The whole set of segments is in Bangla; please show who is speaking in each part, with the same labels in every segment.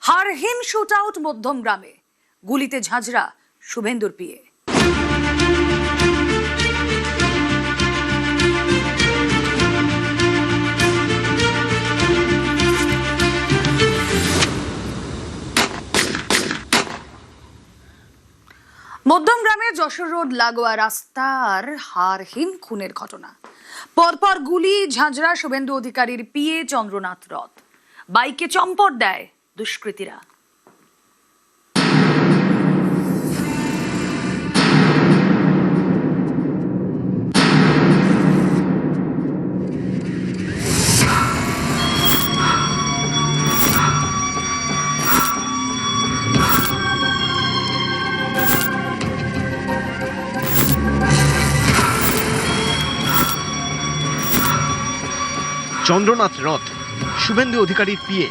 Speaker 1: হারহীন শুট আউট মধ্যমগ্রামে, গুলিতে ঝাঁঝরা শুভেন্দুর পিএ। মধ্যমগ্রামে যশোর রোড লাগোয়া রাস্তার হারহীন খুনের ঘটনা। পরপর গুলি, ঝাঁঝরা শুভেন্দু অধিকারীর পিএ চন্দ্রনাথ রথ। বাইকে চম্পট দেয় দুষ্কৃতীরা।
Speaker 2: চন্দ্রনাথ রথ শুভেন্দু অধিকারীর পিএ।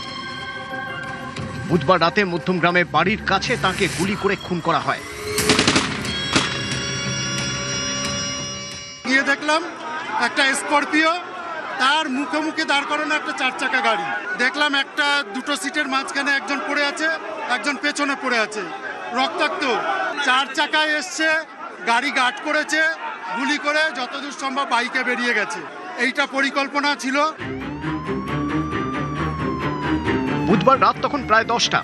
Speaker 2: বুধবার রাতে মধ্যমগ্রামে বাড়ির কাছে তাকে গুলি করে খুন করা হয়।
Speaker 3: গিয়ে দেখলাম একটা স্করপিও, তার মুখে মুখে দাঁড় করানো একটা 4 চাকা গাড়ি। দেখলাম একটা দুটো সিটের মাঝখানে একজন পড়ে আছে, একজন পেছনে পড়ে আছে, রক্তাক্ত। 4 চাকায় এসছে, গাড়ি গার্ড করেছে, গুলি করে যতদূর সম্ভব বাইকে বেরিয়ে গেছে। এইটা পরিকল্পনা ছিল।
Speaker 2: বুধবার রাত তখন প্রায় 10টা।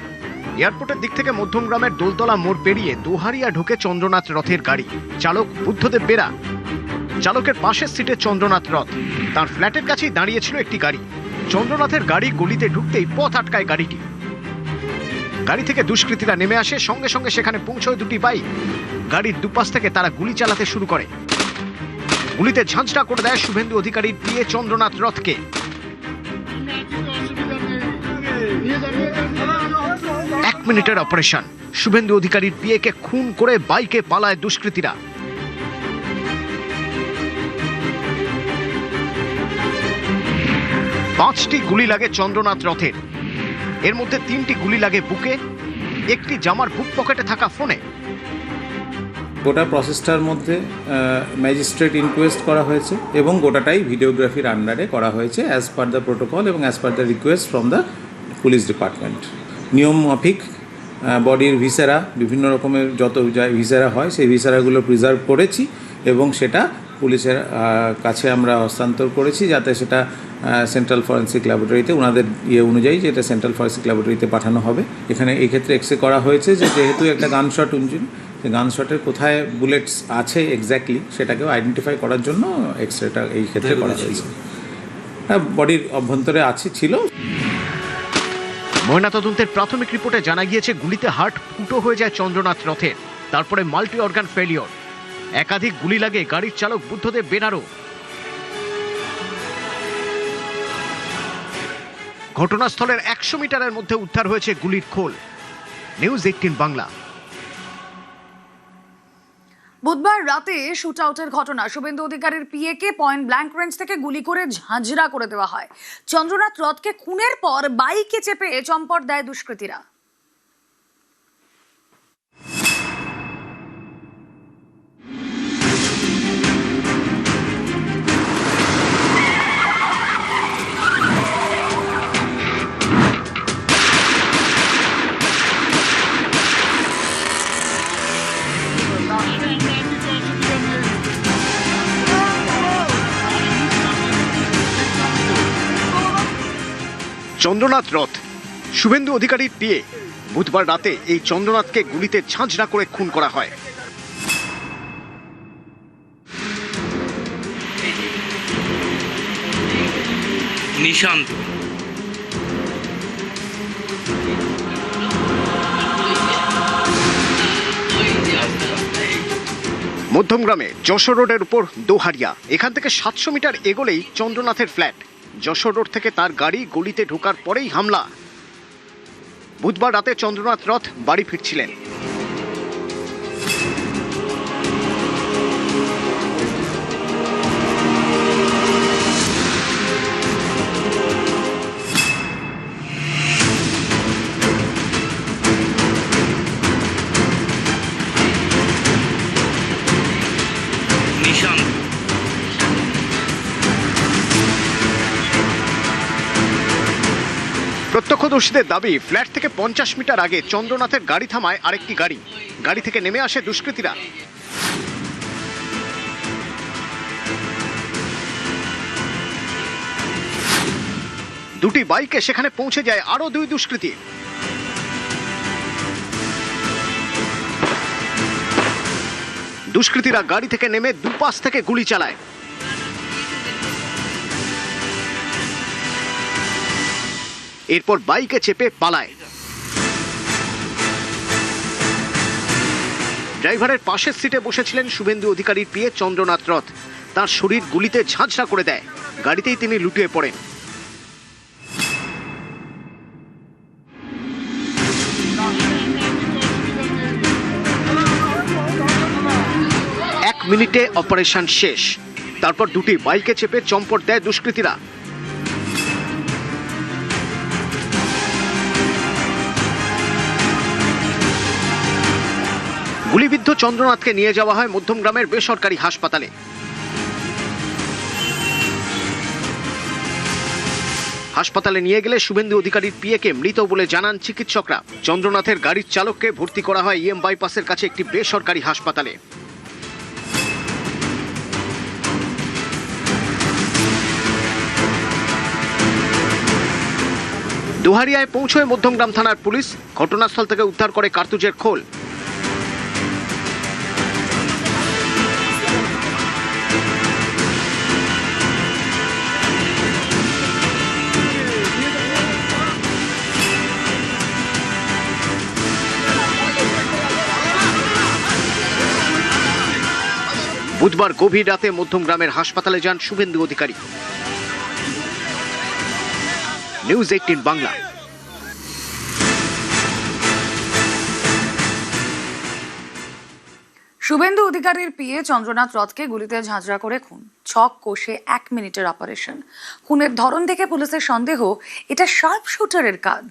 Speaker 2: এয়ারপোর্টের দিক থেকে মধ্যমগ্রামের দোলতলা মোড় পেরিয়ে দোহারিয়া ঢুকে চন্দ্রনাথ রথের গাড়ি। চালক বুদ্ধদেব বেরা। চালকের পাশের সিটে চন্দ্রনাথ রথ। তার ফ্ল্যাটের কাছেই দাঁড়িয়েছিল একটি গাড়ি। চন্দ্রনাথের গাড়ি গলিতে ঢুকতেই পথ আটকায় গাড়িটি। গাড়ি থেকে দুষ্কৃতীরা নেমে আসে, সঙ্গে সঙ্গে সেখানে পৌঁছয় দুটি বাইক। গাড়ির দুপাশ থেকে তারা গুলি চালাতে শুরু করে। গুলিতে ঝাঁঝরা করে দেয় শুভেন্দু অধিকারীর পিএ চন্দ্রনাথ রথকে। 1 মিনিটের অপারেশন। শুভেন্দু অধিকারীর পিএকে খুন করে বাইকে পালায় দুষ্কৃতীরা। পাঁচটি গুলি লাগে চন্দ্রনাথ রথের। এর মধ্যে 3টি গুলি লাগে বুকে, একটি জামার বুক পকেটে থাকা ফোনে।
Speaker 4: গোটা প্রসেসটার মধ্যে ম্যাজিস্ট্রেট ইনকোয়েস্ট করা হয়েছে এবং গোটাটাই ভিডিওগ্রাফির আন্ডারে করা হয়েছে অ্যাজ পার দ্য প্রোটোকল এবং as per the request from the police department. নিয়ম মাফিক বডির ভিসেরা, বিভিন্ন রকমের যত ভিসেরা হয় সেই ভিসেরাগুলো প্রিজার্ভ করেছি এবং সেটা পুলিশের কাছে আমরা হস্তান্তর করেছি যাতে সেটা সেন্ট্রাল ফরেন্সিক ল্যাবরেটরিতে ওনাদের অনুযায়ী যেটা সেন্ট্রাল ফরেন্সিক ল্যাবরেটরিতে পাঠানো হবে। এখানে এই ক্ষেত্রে এক্সরে করা হয়েছে যে যেহেতু একটা গানশট ইঞ্জিন, গানশটের কোথায় বুলেটস আছে এক্স্যাক্টলি সেটাকেও আইডেন্টিফাই করার জন্য এক্সরেটা এই ক্ষেত্রে করা হয়েছে। বডির অভ্যন্তরে ছিল।
Speaker 2: ময়নাতদন্তের প্রাথমিক রিপোর্টে জানা গিয়েছে গুলিতে হার্ট ফুটো হয়ে যায় চন্দ্রনাথ রথের। তারপরে মাল্টি অর্গান ফেলিওর। একাধিক গুলি লাগে গাড়ির চালক বুদ্ধদেব বেনারও। ঘটনাস্থলের 100 মিটারের মধ্যে উদ্ধার হয়েছে গুলির খোল। নিউজ 18 বাংলা।
Speaker 1: বুধবার রাতে শুট আউটের ঘটনা। শুভেন্দু অধিকারীর পিএ কে পয়েন্ট ব্ল্যাঙ্ক রেঞ্জ থেকে গুলি করে ঝাঁঝরা করে দেওয়া হয়। চন্দ্রনাথ রথকে খুনের পর বাইকে চেপে চম্পট দেয় দুষ্কৃতীরা।
Speaker 2: চন্দ্রনাথ রথ শুভেন্দু অধিকারীর পিএ। বুধবার রাতে এই চন্দ্রনাথকে গুলিতে ঝাঁঝরা করে খুন করা হয়।
Speaker 5: নিশান্ত
Speaker 2: মধ্যমগ্রামে যশোর রোডের উপর দোহারিয়া। এখান থেকে 700 মিটার এগোলেই চন্দ্রনাথের ফ্ল্যাট। যশোর রোড থেকে তার গাড়ি গলিতে ঢোকার পরেই হামলা। বুধবার রাতে চন্দ্রনাথ রথ বাড়ি ফিরছিলেন।
Speaker 5: নিশান্ত
Speaker 2: প্রত্যক্ষদর্শী প্রত্যক্ষদর্শীদের দাবি, ফ্ল্যাট থেকে 50 মিটার আগে চন্দ্রনাথের গাড়ি থামায় আরেকটি গাড়ি। গাড়ি থেকে নেমে আসে দুষ্কৃতীরা। দুটি বাইকে সেখানে পৌঁছে যায় আরো দুই দুষ্কৃতী। দুষ্কৃতীরা গাড়ি থেকে নেমে দুপাশ থেকে গুলি চালায়। এরপর বাইকে চেপে পালায়। ড্রাইভারের পাশের সিটে বসেছিলেন শুভেন্দু অধিকারীর পিএ চন্দ্রনাথ রথ। তার শরীর গুলিতে ঝাঁঝরা করে দেয়। গাড়িতেই তিনি লুটিয়ে পড়েন। এক মিনিটে অপারেশন শেষ। তারপর দুটি বাইকে চেপে চম্পট দেয় দুষ্কৃতীরা। গুলিবিদ্ধ চন্দ্রনাথকে নিয়ে যাওয়া হয় মধ্যমগ্রামের বেসরকারি হাসপাতালে। হাসপাতালে নিয়ে গেলে শুভেন্দু অধিকারীর পিএকে মৃত বলে জানান চিকিৎসকরা। চন্দ্রনাথের গাড়ির চালককে ভর্তি করা হয় ইএম বাইপাসের কাছে একটি বেসরকারি হাসপাতালে। দোহারিয়ায় পৌঁছয় মধ্যমগ্রাম থানার পুলিশ। ঘটনাস্থল থেকে উদ্ধার করে কার্তুজের খোল। বুধবার গভীর রাতে মধ্যমগ্রামের হাসপাতালে যান শুভেন্দু অধিকারী। নিউজ 18 বাংলা।
Speaker 1: শুভেন্দু অধিকারীর পিএ চন্দ্রনাথ রথকে গুলিতে ঝাঁঝরা করে খুন। ছক কষে 1 মিনিটের অপারেশন। খুনের ধরন দেখে পুলিশের সন্দেহ এটা শার্প শুটারের কাজ।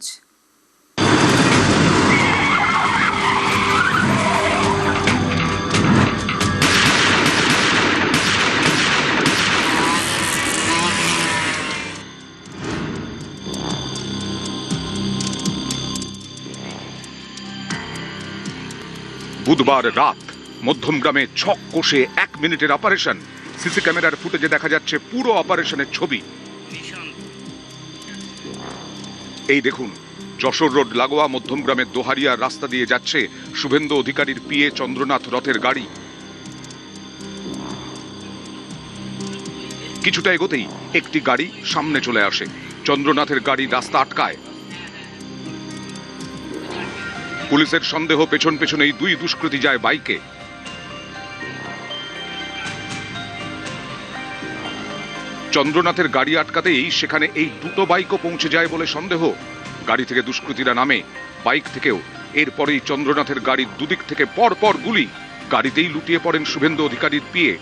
Speaker 6: বুধবার রাত মধ্যমগ্রামে ছক কষে 1 মিনিটের অপারেশন। সিসি ক্যামেরার ফুটেজে দেখা যাচ্ছে পুরো অপারেশনের ছবি। এই দেখুন, যশোর রোড লাগোয়া মধ্যমগ্রামের দোহারিয়ার রাস্তা দিয়ে যাচ্ছে শুভেন্দু অধিকারীর পিএ চন্দ্রনাথ রথের গাড়ি। কিছুটা এগোতেই একটি গাড়ি সামনে চলে আসে। চন্দ্রনাথের গাড়ি রাস্তা আটকায়। পুলিশের সন্দেহ পেছন পেছনেই দুই দুষ্কৃতী যায় বাইকে। চন্দ্রনাথের গাড়ি আটকাতেই সেখানে এই দুটো বাইকও পৌঁছে যায় বলে সন্দেহ। গাড়ি থেকে দুষ্কৃতীরা নামে, বাইক থেকেও। এরপরেই চন্দ্রনাথের গাড়ির দুদিক থেকে পর পর গুলি। গাড়িতেই লুটিয়ে পড়েন শুভেন্দু অধিকারীর পিএ।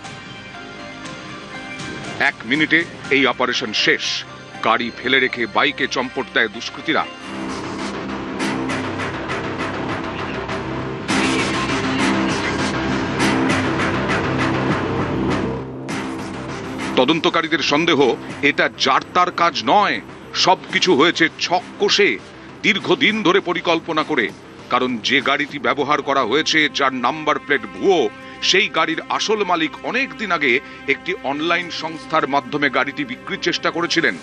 Speaker 6: 1 মিনিটে এই অপারেশন শেষ। গাড়ি ফেলে রেখে বাইকে চম্পট দেয় দুষ্কৃতীরা। তদন্তকারীদের সন্দেহ এটা যার তার কাজ নয়, সবকিছু হয়েছে ছক কষে, দীর্ঘদিন ধরে পরিকল্পনা করে। কারণ যে গাড়িটি ব্যবহার করা হয়েছে, যার নাম্বার প্লেট ভুয়ো, সেই গাড়ির আসল মালিক অনেক দিন আগে একটি অনলাइन সংস্থার মাধ্যমে গাড়িটি বিক্রির চেষ্টা করেছিলেন।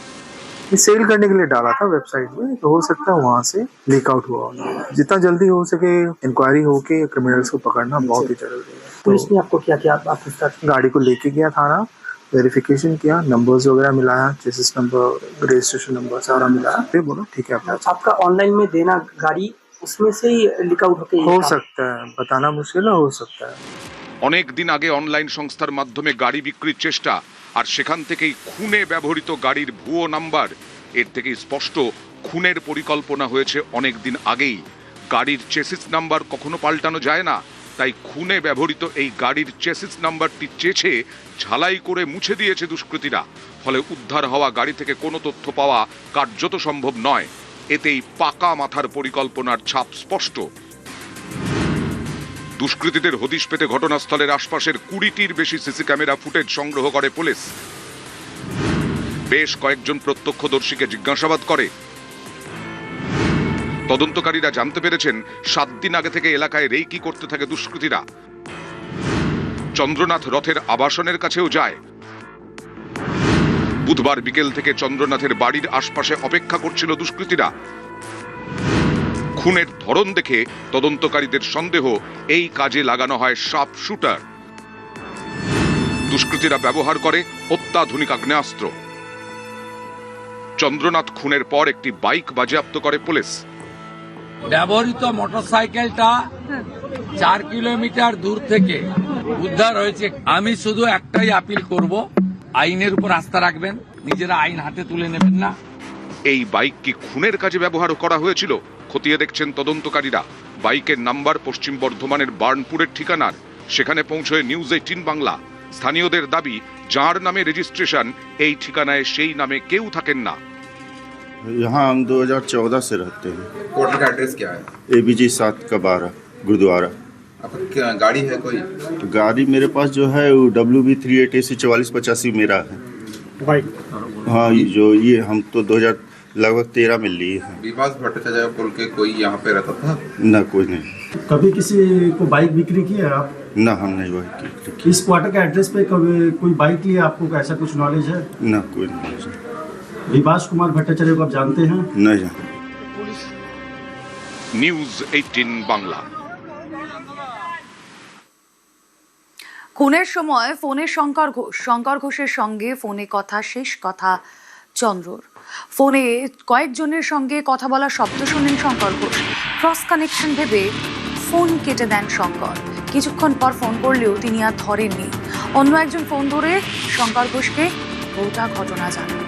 Speaker 7: सेल करने के लिए डाला था वेबसाइट में, तो हो सकता है वहां से लीक आउट हुआ। जितना जल्दी हो सके इंक्वायरी होके क्रिमिनल्स को पकड़ना बहुत ही जरूरी है।
Speaker 8: पुलिस ने आपको क्या किया? आपके साथ
Speaker 7: गाड़ी को लेके गया थाना, वेरिफिकेशन किया, नंबर्स वगैरह मिलाया, चेसिस नंबर, रजिस्ट्रेशन नंबर सारा मिलाया, फिर बोलो ठीक है
Speaker 8: आपका ऑनलाइन में देना गाड़ी, उसमें से ही लीक आउट होके
Speaker 7: हो सकता है, बताना मुश्किल है, हो सकता है।
Speaker 6: অনেক দিন আগে অনলাइन সংস্থার মাধ্যমে গাড়ি বিক্রির চেষ্টা, আর সেখান থেকেই খুনে ব্যবহৃত গাড়ির ভুয়ো নাম্বার। এর থেকে স্পষ্ট খুনের পরিকল্পনা হয়েছে অনেক দিন আগেই। গাড়ির চেসিস নাম্বার কখনো পাল্টানো যায় না, তাই খুনে ব্যবহৃত এই গাড়ির চেসিস নাম্বারটি চেঁচে ঝালাই করে মুছে দিয়েছে দুষ্কৃতীরা। ফলে উদ্ধার হওয়া গাড়ি থেকে কোনো তথ্য পাওয়া কার্যত সম্ভব নয়। এতেই পাকা মাথার পরিকল্পনার ছাপ স্পষ্ট। দুষ্কৃতীদের হদিশ পেতে ঘটনাস্থলের আশপাশের 20টির বেশি সিসি ক্যামেরা ফুটেজ সংগ্রহ করে পুলিশ। বেশ কয়েকজন প্রত্যক্ষদর্শীকে জিজ্ঞাসাবাদ করে। তদন্তকারীরা জানতে পেরেছেন 7 দিন আগে থেকে এলাকায় রেকি করতে থাকে দুষ্কৃতীরা। চন্দ্রনাথ রথের আবাসনের কাছেও যায়। বুধবার বিকেল থেকে চন্দ্রনাথের বাড়ির আশপাশে অপেক্ষা করছিল দুষ্কৃতীরা। খুনের ধরন দেখে তদন্তকারীদের সন্দেহ এই কাজে লাগানো হয় শার্প শুটার। দুষ্কৃতীরা ব্যবহার করে অত্যাধুনিক আগ্নেয়াস্ত্র। চন্দ্রনাথ খুনের পর একটি বাইক বাজেয়াপ্ত করে পুলিশ।
Speaker 9: ব্যবহৃত মোটরসাইকেলটা 4 কিলোমিটার দূর থেকে উদ্ধার হয়েছে। আমি শুধু একটাই আপিল করব, আইনের উপর আস্থা রাখবেন, নিজেরা আইন হাতে তুলে নেবেন না।
Speaker 6: এই বাইক কি খুনের কাজে ব্যবহার করা হয়েছিল খতিয়ে দেখছেন তদন্তকারীরা। বাইকের নাম্বার পশ্চিম বর্ধমানের বার্নপুরের ঠিকানার। সেখানে পৌঁছয় নিউজ 18 বাংলা। স্থানীয়দের দাবি, যার নামে রেজিস্ট্রেশন এই ঠিকানায় সেই নামে কেউ থাকেন না।
Speaker 10: यहाँ हम 2014 से रहते हैं।
Speaker 11: होटल का एड्रेस क्या है?
Speaker 10: ABG 7 का 12 गुरुद्वारा।
Speaker 11: आपका क्या गाड़ी है कोई?
Speaker 10: तो गाड़ी मेरे पास जो है वो WB38AC 4485 मेरा है।
Speaker 7: बाइक
Speaker 10: हाँ, ये हम तो 2013 में लिए हैं।
Speaker 11: विकास भट्टाचार्य बोल के कोई यहाँ पे रहता था?
Speaker 10: ना, कोई नहीं।
Speaker 7: कभी किसी को बाइक बिक्री की है आप?
Speaker 10: ना, हम नहीं बाइक की।
Speaker 7: इस क्वार्टर के एड्रेस पे कभी कोई बाइक लिया, आपको ऐसा कुछ नॉलेज है?
Speaker 10: ना, कोई नहीं।
Speaker 7: विभास कुमार भट्टाचार्य को आप जानते हैं?
Speaker 10: नहीं जानते।
Speaker 6: নিউজ 18 বাংলা।
Speaker 1: খুনের সময় ফোনে শঙ্কর ঘোষের সঙ্গে ফোনে কথা, শেষ কথা চন্দ্রর। ফোনে কয়েকজনের সঙ্গে কথা বলার শব্দ শোনেন শঙ্কর ঘোষ। ক্রস কানেকশন ভেবে ফোন কেটে দেন শঙ্কর। কিছুক্ষণ পর ফোন করলেও তিনি আর ধরেননি। অন্য একজন ফোন ধরে শঙ্কর ঘোষকে গোটা ঘটনা জানান।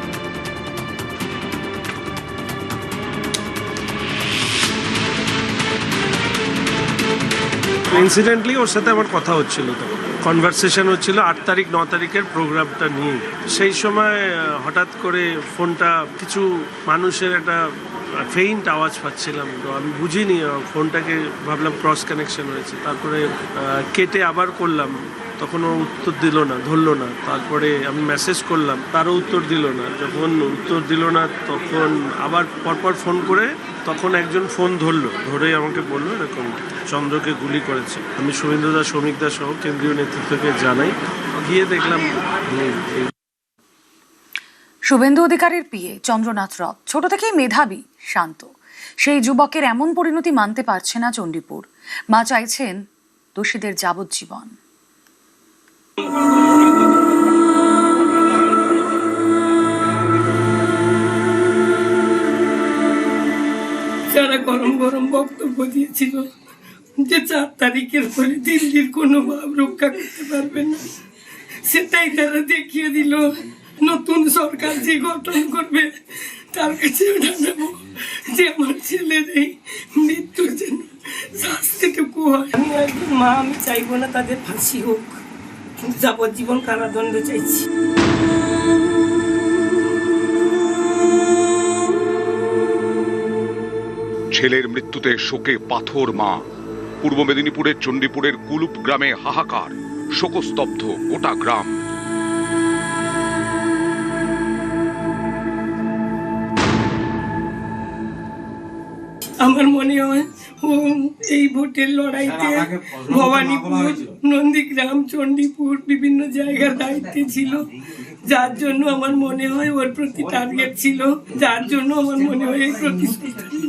Speaker 12: ইনসিডেন্টলি ওর সাথে আমার কথা হচ্ছিল, তো কনভারসেশন হচ্ছিল 8 তারিখ 9 তারিখের প্রোগ্রামটা নিয়ে। সেই সময় হঠাৎ করে ফোনটা কিছু মানুষের একটা ফেইন্ট আওয়াজ পাচ্ছিলাম, তো আমি বুঝিনি, ফোনটাকে ভাবলাম ক্রস কানেকশন হয়েছে। তারপরে কেটে আবার করলাম, তখন ও উত্তর দিল না, ধরলো না। তারপরে আমি মেসেজ করলাম, তারও উত্তর দিল না। যখন উত্তর দিল না তখন আবার পরপর ফোন করে তখন একজন ফোন ধরলো, ধরে আমাকে বললো এরকম চন্দ্রকে গুলি করেছে। আমি শুভেন্দু দা, শ্রমিক দা সহ কেন্দ্রীয় নেতৃত্বকে জানাই। গিয়ে দেখলাম
Speaker 1: শুভেন্দু অধিকারীর পিএ চন্দ্রনাথ রথ ছোট থেকেই মেধাবী, শান্ত। সেই যুবকের এমন পরিণতি মানতে পারছে না চণ্ডীপুর। মা চাইছেন দোষীদের যাবজ্জীবন।
Speaker 8: যারা গরম গরম বক্তব্য দিয়েছিল যে 4 তারিখের পরে দিল্লির কোনো ভাব রক্ষা করতে পারবে না, সেটাই তারা দেখিয়ে দিল। নতুন সরকার যে গঠন করবে তার কাছে জানাবো যে আমার ছেলের এই মৃত্যুর জন্য শাস্তিটুকু হয়। আমি একজন মা, আমি চাইবো না তাদের ফাঁসি হোক, কিন্তু যাবজ্জীবন কারাদণ্ড চাইছি।
Speaker 6: ছেলের মৃত্যুতে শোকে পাথর মা। পূর্ব মেদিনীপুরের চণ্ডীপুরের কুলুপ গ্রামে হাহাকার, শোকস্তব্ধ গোটা গ্রাম।
Speaker 8: আমার মনে হয় ও এই ভোটের লড়াইতে ভবানীপুর, নন্দীগ্রাম, চণ্ডীপুর বিভিন্ন জায়গার দায়িত্বে ছিল, যার জন্য আমার মনে হয় ওর প্রতি টার্গেট ছিল, যার জন্য আমার মনে হয় এই প্রতিশ্রুতি।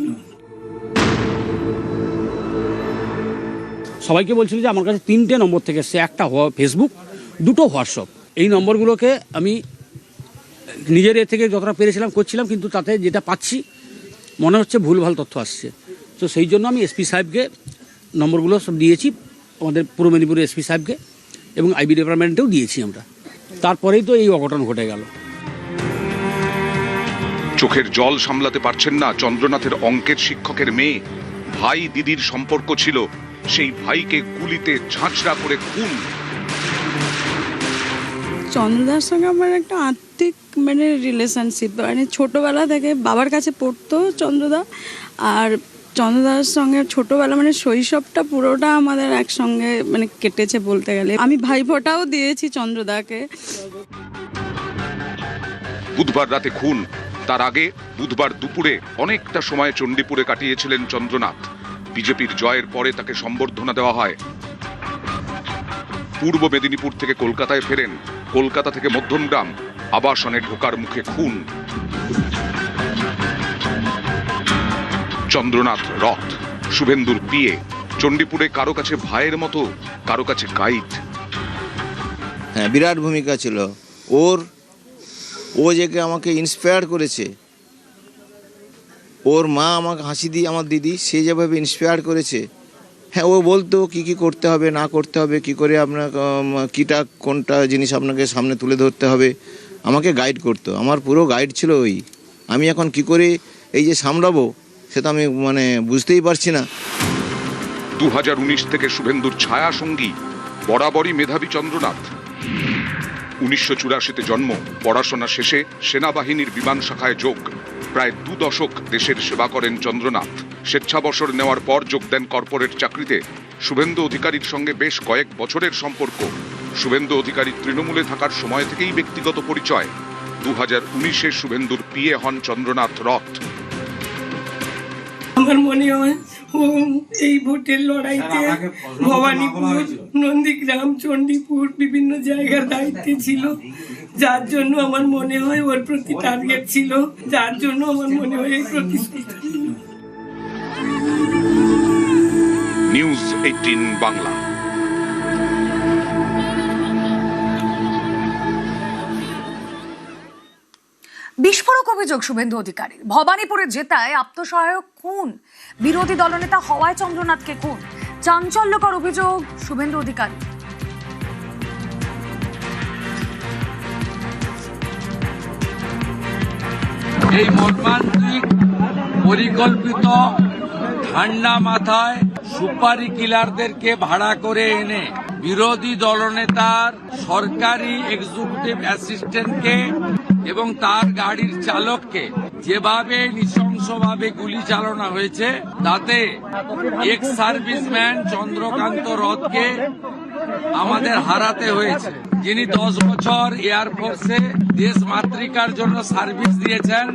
Speaker 13: সবাইকে বলছিল যে আমার কাছে 3টে নম্বর থেকে এসছে, একটা ফেসবুক, 2টো হোয়াটসঅ্যাপ। এই নম্বরগুলোকে আমি নিজের এ থেকে যতটা পেরেছিলাম করছিলাম, কিন্তু তাতে যেটা পাচ্ছি মনে হচ্ছে ভুলভাল তথ্য আসছে। তো সেই জন্য আমি এসপি সাহেবকে নম্বরগুলো সব দিয়েছি, আমাদের পূর্ব মেদিনীপুরের এসপি সাহেবকে, এবং আইবি ডিপার্টমেন্টেও দিয়েছি আমরা। তারপরেই তো এই অঘটন ঘটে গেল।
Speaker 6: চোখের জল সামলাতে পারছেন না চন্দ্রনাথের অঙ্কের শিক্ষকের মেয়ে। ভাই দিদির সম্পর্ক ছিল, সেই ভাইকে গুলিতে ঝাঁঝরা করে খুন।
Speaker 14: চন্দ্রদার সঙ্গে আমার একটা আত্মিক রিলেশনশিপ, ছোটোবেলা থেকে বাবার কাছে পড়তো চন্দ্রদা, আর চন্দ্রদার সঙ্গে ছোটোবেলা শৈশবটা পুরোটা আমাদের একসঙ্গে কেটেছে বলতে গেলে। আমি ভাইফোঁটাও দিয়েছি চন্দ্রদাকে।
Speaker 6: বুধবার রাতে খুন, তার আগে বুধবার দুপুরে অনেকটা সময় চণ্ডীপুরে কাটিয়েছিলেন চন্দ্রনাথ। বিজেপির জয়ের পরে তাকে সম্বর্ধনা দেওয়া হয়। পূর্ব মেদিনীপুর থেকে কলকাতায় ফেরেন। কলকাতা থেকে মধ্যমগ্রাম, আবাসনে ঢোকার মুখে খুন। চন্দ্রনাথ রথ, শুভেন্দুর পিএ, চণ্ডীপুরে কারো কাছে ভাইয়ের মতো, কারো কাছে গাইড।
Speaker 15: হ্যাঁ, বিরাট ভূমিকা ছিল ওর। ও যে আমাকে ইন্সপায়ার করেছে, ওর মা আমাকে হাসি দিয়ে, আমার দিদি, সে যেভাবে ইন্সপায়ার করেছে। হ্যাঁ, ও বলতো কি কি করতে হবে না করতে হবে, কি করে আপনার কিটা কোনটা জিনিস আপনাকে সামনে তুলে ধরতে হবে, আমাকে গাইড করতো। আমার পুরো গাইড ছিল ওই। আমি এখন কি করে এই যে সামলাবো সেটা আমি বুঝতেই পারছি না।
Speaker 6: 2019 থেকে শুভেন্দুর ছায়া সঙ্গী, বরাবরই মেধাবী চন্দ্রনাথ। 1984-তে জন্ম, পড়াশোনা শেষে সেনাবাহিনীর বিমান শাখায় যোগ। প্রায় 2 দশক দেশের সেবা করেন চন্দ্রনাথ। স্বেচ্ছাবসর নেওয়ার পর যোগ দেন কর্পোরেট চাকরিতে। শুভেন্দু অধিকারীর সঙ্গে বেশ কয়েক বছরের সম্পর্ক। শুভেন্দু অধিকারী তৃণমূলে থাকার সময় থেকেই ব্যক্তিগত পরিচয়। 2019-এ শুভেন্দুর পিএ হন চন্দ্রনাথ রথ।
Speaker 8: আমার মনে হয় ও এই ভোটের লড়াইতে ভবানীপুর, নন্দীগ্রাম, চণ্ডীপুর বিভিন্ন জায়গার দায়িত্বে ছিল, যার জন্য আমার মনে হয় ওর প্রতি টার্গেট ছিল, যার জন্য আমার মনে হয় এই প্রতিশ্রুতি।
Speaker 6: নিউজ 18 বাংলা।
Speaker 1: বিস্ফোরক অভিযোগ শুভেন্দু অধিকারী। ভবানীপুরে জেতায় আত্মসহায়ক খুন, বিরোধী দলনেতা হওয়ায় চন্দ্রনাথকে খুন। চাঞ্চল্যকর অভিযোগ শুভেন্দু অধিকারী।
Speaker 9: এই মর্মান্তিক পরিকল্পিত ঠান্ডা মাথায় সুপারি কিলারদেরকে ভাড়া করে এনে বিরোধী দলনেতার সরকারি এক্সিকিউটিভ অ্যাসিস্ট্যান্টকে এবং তার গাড়ির চালককে যেভাবে নৃশংসভাবে গুলি চালানো হয়েছে, তাতে এক্স সার্ভিসম্যান চন্দ্রকান্ত রথকে আমাদের হারাতে হয়েছে, যিনি 10 বছর এয়ারফোর্সে দেশ মাতৃকার জন্য সার্ভিস দিয়েছেন।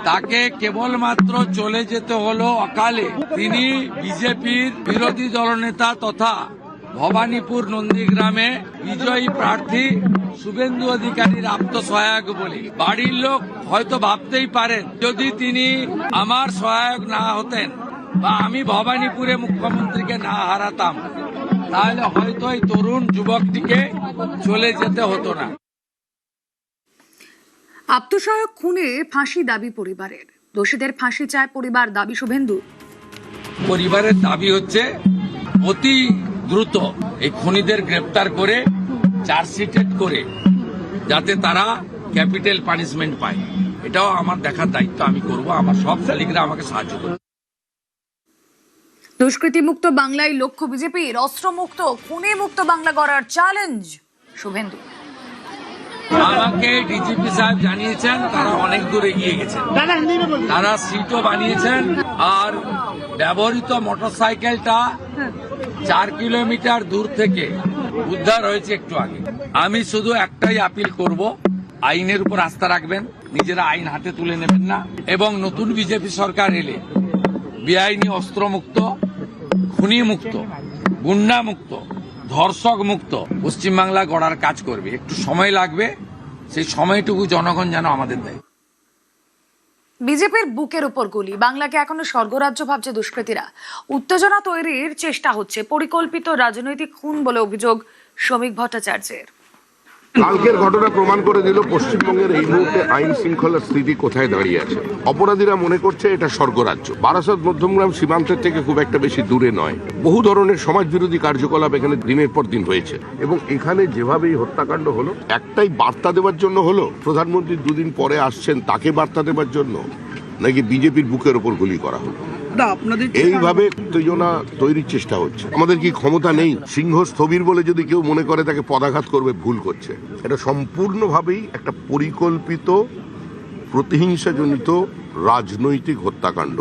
Speaker 9: তাকে কেবলমাত্র চলে যেতে হলো অকালে। তিনি বিজেপির বিরোধী দলনেতা তথা ভবানীপুর নন্দীগ্রামে বিজয়ী প্রার্থী শুভেন্দু অধিকারীর আত্মসহায়ক বলে। বাড়ির লোক হয়তো ভাবতেই পারেন, যদি তিনি আমার সহায়ক না হতেন বা আমি ভবানীপুরে মুখ্যমন্ত্রীকে না হারাতাম, তাহলে হয়তো এই তরুণ যুবকটিকে চলে যেতে হতো না।
Speaker 1: আত্মসহায়ক খুনে ফাঁসি দাবি পরিবারের। দোষীদের ফাঁসি চায় পরিবার, দাবি শুভেন্দু।
Speaker 9: পরিবারের দাবি হচ্ছে অতি দ্রুত এই খুনিদের গ্রেপ্তার করে চার্জশিটেড করে যাতে তারা ক্যাপিটাল পানিশমেন্ট পায়। এটাও আমার দেখার দায়িত্ব আমি করব। আমার সব শালিকরা আমাকে সাহায্য করবে।
Speaker 1: দুষ্কৃতি মুক্ত বাংলায় লক্ষ্য বিজেপির। অস্ত্রমুক্ত, খুনে মুক্ত বাংলা গড়ার চ্যালেঞ্জ শুভেন্দু।
Speaker 9: আমাকে ডিজিপি সাহেব জানিয়েছেন তারা অনেক দূর এগিয়ে গেছেন, তারা সিটও বানিয়েছেন। আর ব্যবহৃত মোটরসাইকেলটা 4 কিলোমিটার দূর থেকে উদ্ধার হয়েছে একটু আগে। আমি শুধু একটাই আপিল করব, আইনের উপর আস্থা রাখবেন, নিজেরা আইন হাতে তুলে নেবেন না, এবং নতুন বিজেপি সরকার এলে বেআইনি অস্ত্রমুক্ত, খুনি মুক্ত, গুন্ডা মুক্ত, ধর্ষক মুক্ত পশ্চিমবাংলা গড়ার কাজ করবে। একটু সময় লাগবে, সেই সময়টুকু জনগণ যেন আমাদের দেয়।
Speaker 1: বিজেপির বুকের উপর গুলি। বাংলাকে এখনো স্বর্গরাজ্য ভাবছে দুষ্কৃতীরা। উত্তেজনা তৈরির চেষ্টা হচ্ছে, পরিকল্পিত রাজনৈতিক খুন বলে অভিযোগ শ্রমিক ভট্টাচার্যের।
Speaker 16: কালকের ঘটনা প্রমাণ করে দিল পশ্চিমবঙ্গের এই মুহূর্তে আইন শৃঙ্খলার স্থিতি কোথায় দাঁড়িয়ে আছে। অপরাধীরা মনে করছে এটা স্বর্গরাজ্য। বারাসত মধ্যমগ্রাম সীমান্তের থেকে খুব একটা বেশি দূরে নয়। বহু ধরনের সমাজ বিরোধী কার্যকলাপ এখানে দিনের পর দিন হয়েছে, এবং এখানে যেভাবে এই হত্যাকাণ্ড হলো, একটাই বার্তা দেওয়ার জন্য হলো। প্রধানমন্ত্রী 2 দিন পরে আসছেন, তাকে বার্তা দেওয়ার জন্য, নাকি বিজেপির বুকের ওপর গুলি করা হলো? এইভাবে উত্তেজনা তৈরির চেষ্টা হচ্ছে। আমাদের কি ক্ষমতা নেই? সিংহ স্থবির বলে যদি কেউ মনে করে তাকে পদাঘাত করবে, ভুল করছে। এটা সম্পূর্ণভাবেই একটা পরিকল্পিত প্রতিহিংসাজনিত রাজনৈতিক হত্যাকাণ্ড।